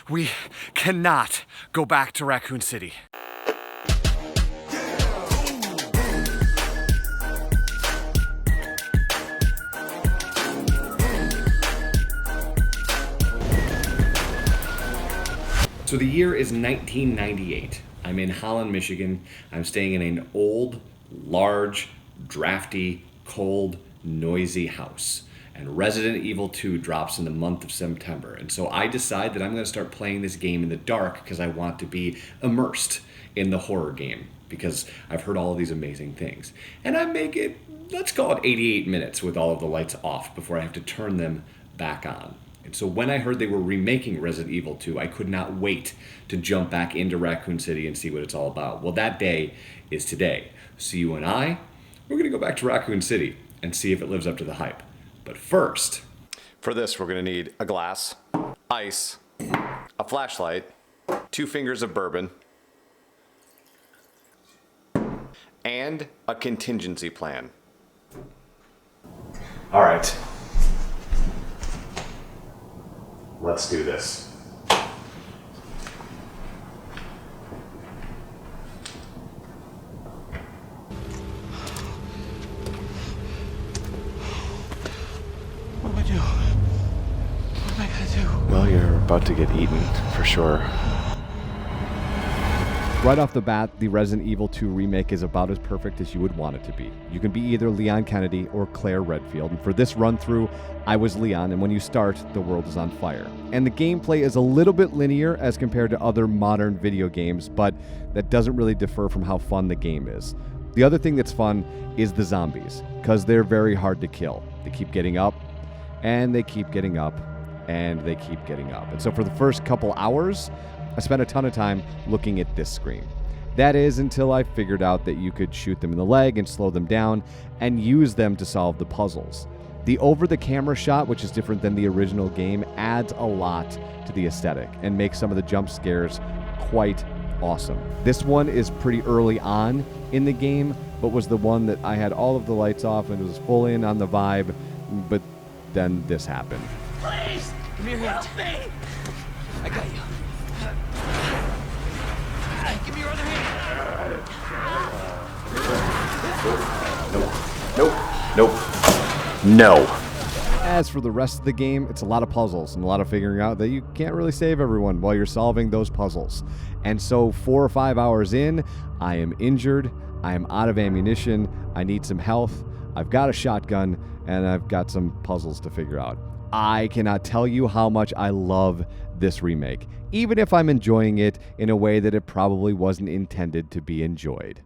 We cannot go back to Racoon City. So the year is 1998. I'm in Holland, Michigan. I'm staying in an old, large, drafty, cold, noisy house. And Resident Evil 2 drops in the month of September. And so I decide that I'm going to start playing this game in the dark because I want to be immersed in the horror game because I've heard all of these amazing things. And I make it, let's call it 88 minutes with all of the lights off before I have to turn them back on. And so when I heard they were remaking Resident Evil 2, I could not wait to jump back into Racoon City and see what it's all about. Well, that day is today. So you and I, we're going to go back to Racoon City and see if it lives up to the hype. But first, for this, we're going to need a glass, ice, a flashlight, 2 fingers of bourbon, and a contingency plan. All right. Let's do this. What am I doing? What am I gonna do? Well, you're about to get eaten, for sure. Right off the bat, the Resident Evil 2 remake is about as perfect as you would want it to be. You can be either Leon Kennedy or Claire Redfield, and for this run-through, I was Leon, and when you start, the world is on fire. And the gameplay is a little bit linear as compared to other modern video games, but that doesn't really differ from how fun the game is. The other thing that's fun is the zombies, because they're very hard to kill. They keep getting up, and they keep getting up, and they keep getting up. And so for the first couple hours, I spent a ton of time looking at this screen. That is until I figured out that you could shoot them in the leg and slow them down and use them to solve the puzzles. The over-the-camera shot, which is different than the original game, adds a lot to the aesthetic and makes some of the jump scares quite awesome. This one is pretty early on in the game, but was the one that I had all of the lights off and was full in on the vibe, but then this happened. Please! Give me your hand. Help me! I got you. Give me your other hand. No. As for the rest of the game, it's a lot of puzzles and a lot of figuring out that you can't really save everyone while you're solving those puzzles. And so 4 or 5 hours in, I am injured, I am out of ammunition, I need some health, I've got a shotgun, and I've got some puzzles to figure out. I cannot tell you how much I love this remake, even if I'm enjoying it in a way that it probably wasn't intended to be enjoyed.